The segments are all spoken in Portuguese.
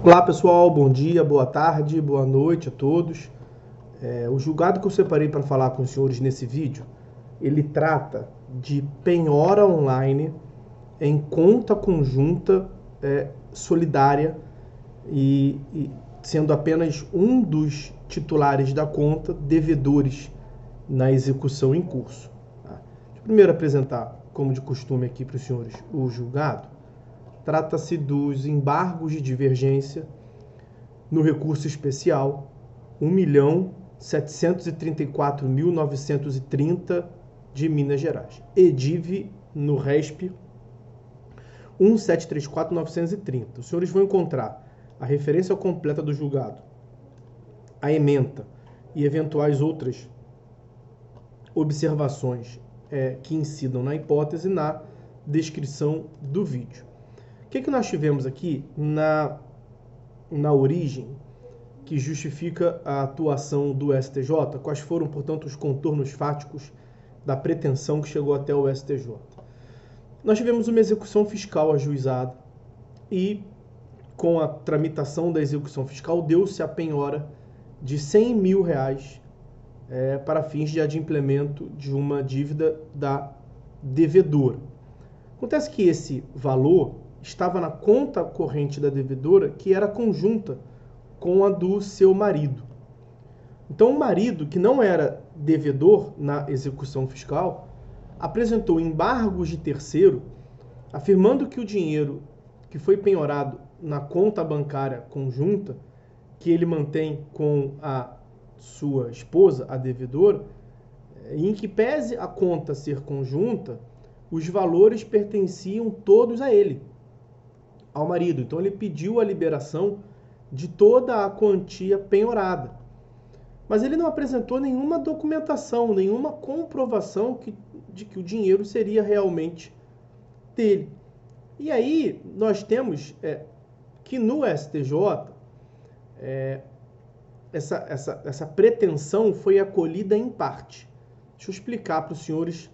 Olá pessoal, bom dia, boa tarde, boa noite a todos. O julgado que eu separei para falar com os senhores nesse vídeo, ele trata de penhora online em conta conjunta solidária e sendo apenas um dos titulares da conta devedores na execução em curso. Deixa eu primeiro apresentar, como de costume aqui para os senhores, o julgado. Trata-se dos embargos de divergência no recurso especial 1.734.930 de Minas Gerais. EDIV no RESP 1.734.930. Os senhores vão encontrar a referência completa do julgado, a ementa e eventuais outras observações que incidam na hipótese na descrição do vídeo. O que nós tivemos aqui na origem que justifica a atuação do STJ? Quais foram, portanto, os contornos fáticos da pretensão que chegou até o STJ? Nós tivemos uma execução fiscal ajuizada e, com a tramitação da execução fiscal, deu-se a penhora de R$100 mil para fins de adimplemento de uma dívida da devedora. Acontece que esse valor estava na conta corrente da devedora, que era conjunta com a do seu marido. Então, o marido, que não era devedor na execução fiscal, apresentou embargos de terceiro, afirmando que o dinheiro que foi penhorado na conta bancária conjunta, que ele mantém com a sua esposa, a devedora, em que pese a conta ser conjunta, os valores pertenciam todos a ele, ao marido. Então ele pediu a liberação de toda a quantia penhorada. Mas ele não apresentou nenhuma documentação, nenhuma comprovação de que o dinheiro seria realmente dele. E aí nós temos que no STJ essa pretensão foi acolhida em parte. Deixa eu explicar para os senhores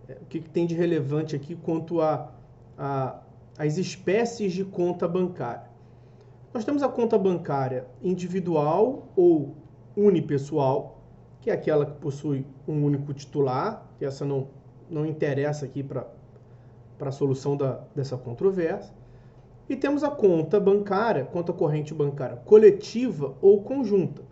o que tem de relevante aqui quanto as espécies de conta bancária. Nós temos a conta bancária individual ou unipessoal, que é aquela que possui um único titular, que essa não interessa aqui para a solução dessa controvérsia. E temos a conta bancária, conta corrente bancária coletiva ou conjunta,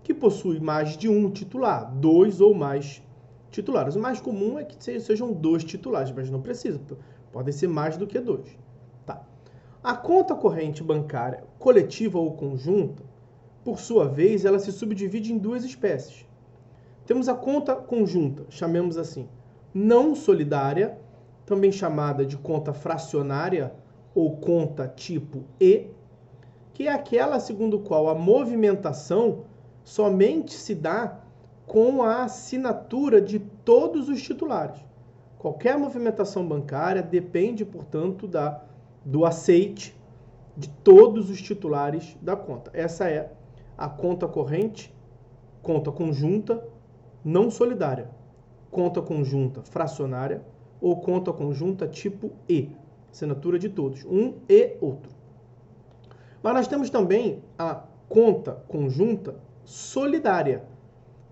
que possui mais de um titular, dois ou mais titulares. O mais comum é que sejam dois titulares, mas não precisa. Podem ser mais do que dois. Tá. A conta corrente bancária coletiva ou conjunta, por sua vez, ela se subdivide em duas espécies. Temos a conta conjunta, chamemos assim, não solidária, também chamada de conta fracionária ou conta tipo E, que é aquela segundo qual a movimentação somente se dá com a assinatura de todos os titulares. Qualquer movimentação bancária depende, portanto, do aceite de todos os titulares da conta. Essa é a conta corrente, conta conjunta não solidária, conta conjunta fracionária ou conta conjunta tipo E, assinatura de todos, um e outro. Mas nós temos também a conta conjunta solidária,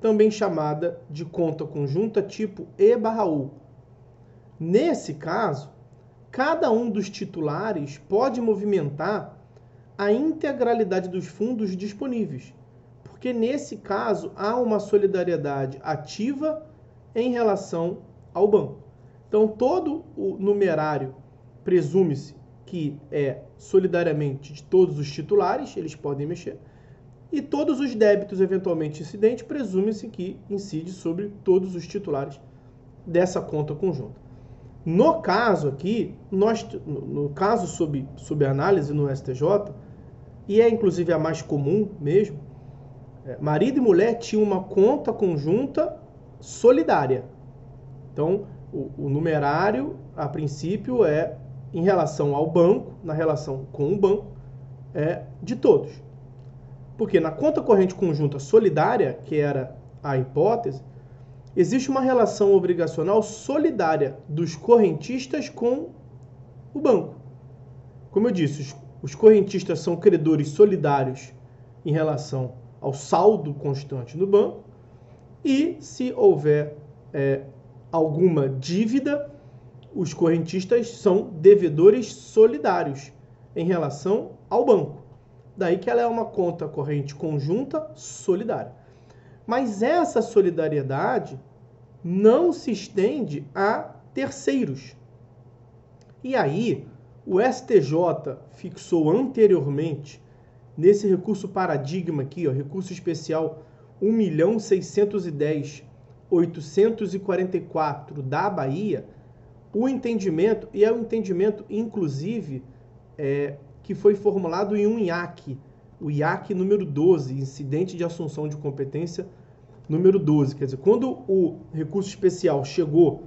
também chamada de conta conjunta tipo E/U. Nesse caso, cada um dos titulares pode movimentar a integralidade dos fundos disponíveis, porque nesse caso há uma solidariedade ativa em relação ao banco. Então, todo o numerário presume-se que é solidariamente de todos os titulares, eles podem mexer, e todos os débitos eventualmente incidentes presume-se que incide sobre todos os titulares dessa conta conjunta. No caso aqui, no caso sob análise no STJ, e é inclusive a mais comum mesmo, marido e mulher tinham uma conta conjunta solidária. Então, o numerário, a princípio, é em relação ao banco, na relação com o banco, é de todos. Porque na conta corrente conjunta solidária, que era a hipótese, existe uma relação obrigacional solidária dos correntistas com o banco. Como eu disse, os correntistas são credores solidários em relação ao saldo constante no banco, e se houver alguma dívida, os correntistas são devedores solidários em relação ao banco. Daí que ela é uma conta corrente conjunta solidária. Mas essa solidariedade não se estende a terceiros. E aí, o STJ fixou anteriormente, nesse recurso paradigma aqui, recurso especial 1.610.844 da Bahia, o entendimento, e é um entendimento, inclusive, que foi formulado em um IAC, o IAC número 12, Incidente de Assunção de Competência número 12. Quer dizer, quando o recurso especial chegou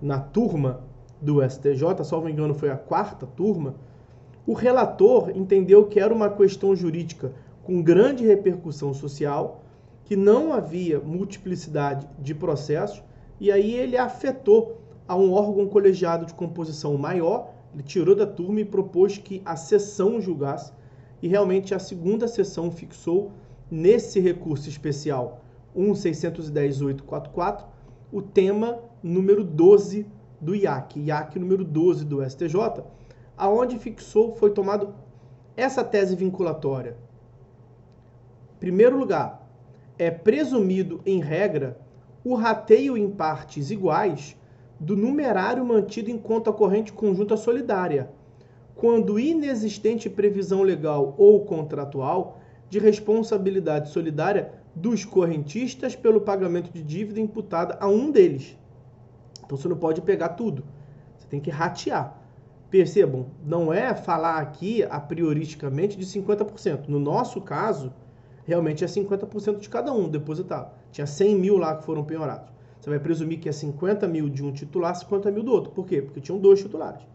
na turma do STJ, salvo engano foi a 4ª turma, o relator entendeu que era uma questão jurídica com grande repercussão social, que não havia multiplicidade de processos, e aí ele afetou a um órgão colegiado de composição maior, ele tirou da turma e propôs que a sessão julgasse, e realmente a 2ª sessão fixou, nesse recurso especial 1.610.844, o tema número 12 do IAC, IAC número 12 do STJ, aonde fixou, foi tomado essa tese vinculatória. Em primeiro lugar, é presumido, em regra, o rateio em partes iguais do numerário mantido em conta corrente conjunta solidária, quando inexistente previsão legal ou contratual de responsabilidade solidária dos correntistas pelo pagamento de dívida imputada a um deles. Então você não pode pegar tudo, você tem que ratear. Percebam, não é falar aqui a prioristicamente de 50%. No nosso caso, realmente é 50% de cada um depositado. Tinha 100 mil lá que foram penhorados. Você vai presumir que é 50 mil de um titular, 50 mil do outro. Por quê? Porque tinham 2 titulares.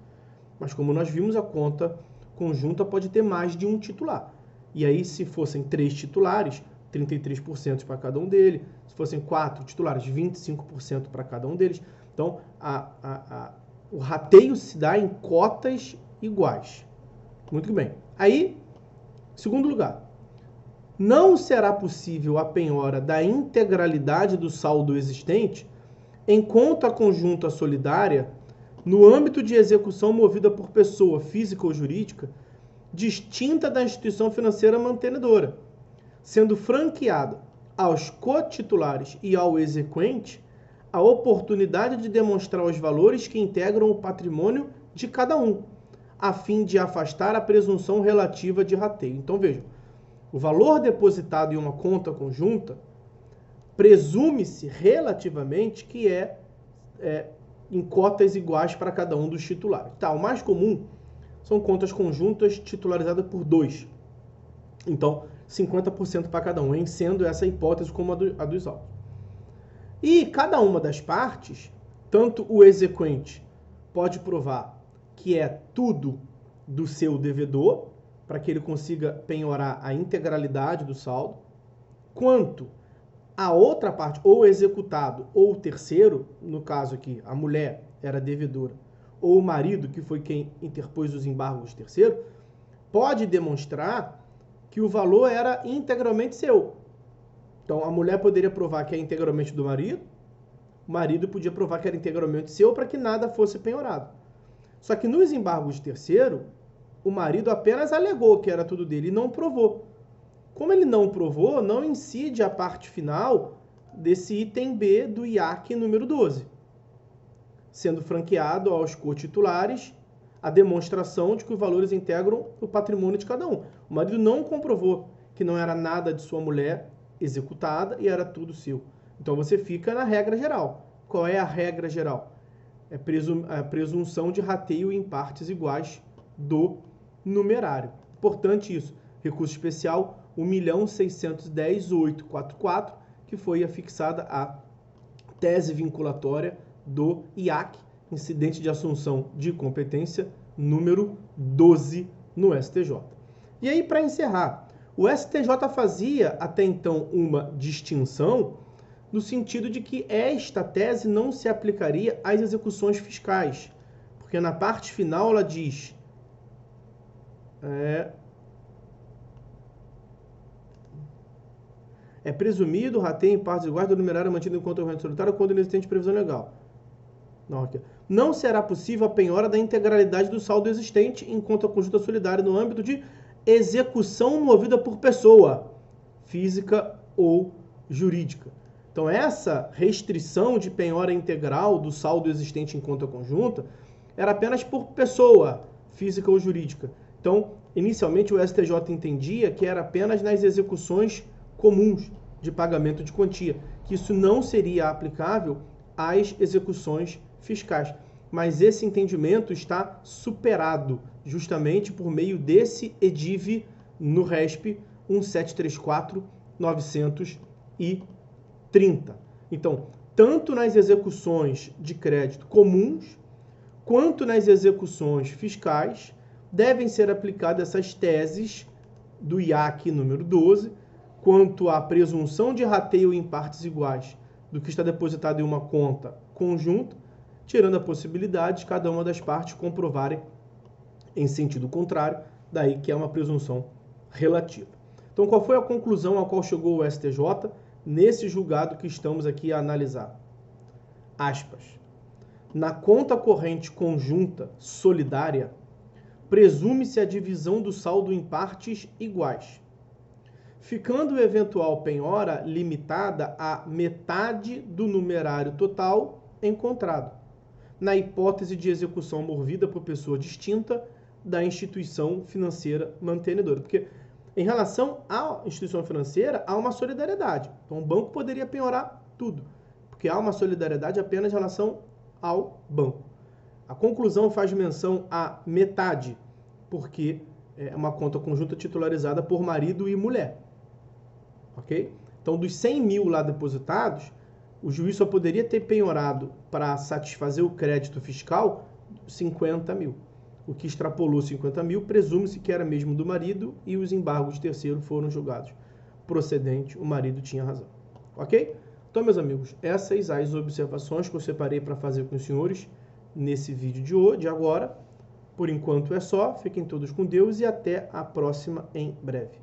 Mas como nós vimos, a conta conjunta pode ter mais de um titular. E aí, se fossem 3 titulares, 33% para cada um deles. Se fossem 4 titulares, 25% para cada um deles. Então, o rateio se dá em cotas iguais. Muito bem. Aí, segundo lugar, não será possível a penhora da integralidade do saldo existente em conta conjunta solidária no âmbito de execução movida por pessoa física ou jurídica distinta da instituição financeira mantenedora, sendo franqueada aos cotitulares e ao exequente a oportunidade de demonstrar os valores que integram o patrimônio de cada um, a fim de afastar a presunção relativa de rateio. Então, vejam, o valor depositado em uma conta conjunta presume-se relativamente que é em cotas iguais para cada um dos titulares. Tá, o mais comum são contas conjuntas titularizadas por 2. Então, 50% para cada um, sendo essa hipótese como a dos autos. E cada uma das partes, tanto o exequente pode provar que é tudo do seu devedor, para que ele consiga penhorar a integralidade do saldo, quanto a outra parte, ou o executado, ou o terceiro, no caso aqui, a mulher era devedora, ou o marido, que foi quem interpôs os embargos terceiro, pode demonstrar que o valor era integralmente seu. Então, a mulher poderia provar que é integralmente do marido, o marido podia provar que era integralmente seu para que nada fosse penhorado. Só que nos embargos de terceiro, o marido apenas alegou que era tudo dele e não provou. Como ele não provou, não incide a parte final desse item B do IAC número 12, sendo franqueado aos cotitulares a demonstração de que os valores integram o patrimônio de cada um. O marido não comprovou que não era nada de sua mulher executada e era tudo seu. Então você fica na regra geral. Qual é a regra geral? É a presunção de rateio em partes iguais do numerário. Importante isso. Recurso especial 1.610.844, que foi afixada a tese vinculatória do IAC, Incidente de Assunção de Competência, número 12 no STJ. E aí, para encerrar, o STJ fazia até então uma distinção no sentido de que esta tese não se aplicaria às execuções fiscais, porque na parte final ela diz: É presumido rateio em partes iguais do numerário mantido em conta corrente solitária quando inexistente previsão legal. Não, aqui. Não será possível a penhora da integralidade do saldo existente em conta conjunta solidária no âmbito de execução movida por pessoa física ou jurídica. Então, essa restrição de penhora integral do saldo existente em conta conjunta era apenas por pessoa física ou jurídica. Então, inicialmente, o STJ entendia que era apenas nas execuções comuns de pagamento de quantia, que isso não seria aplicável às execuções fiscais. Mas esse entendimento está superado justamente por meio desse EDIV no RESP 1734/930. Então, tanto nas execuções de crédito comuns, quanto nas execuções fiscais, devem ser aplicadas essas teses do IAC número 12, quanto à presunção de rateio em partes iguais do que está depositado em uma conta conjunta, tirando a possibilidade de cada uma das partes comprovarem em sentido contrário, daí que é uma presunção relativa. Então, qual foi a conclusão a qual chegou o STJ nesse julgado que estamos aqui a analisar? Aspas. Na conta corrente conjunta solidária, presume-se a divisão do saldo em partes iguais, ficando eventual penhora limitada à metade do numerário total encontrado, na hipótese de execução movida por pessoa distinta da instituição financeira mantenedora. Porque em relação à instituição financeira, há uma solidariedade. Então, o banco poderia penhorar tudo, porque há uma solidariedade apenas em relação ao banco. A conclusão faz menção à metade, porque é uma conta conjunta titularizada por marido e mulher. Ok? Então, dos 100 mil lá depositados, o juiz só poderia ter penhorado para satisfazer o crédito fiscal 50 mil. O que extrapolou 50 mil, presume-se que era mesmo do marido e os embargos de terceiro foram julgados procedente, o marido tinha razão. Ok? Então, meus amigos, essas as observações que eu separei para fazer com os senhores nesse vídeo de agora. Por enquanto é só, fiquem todos com Deus e até a próxima em breve.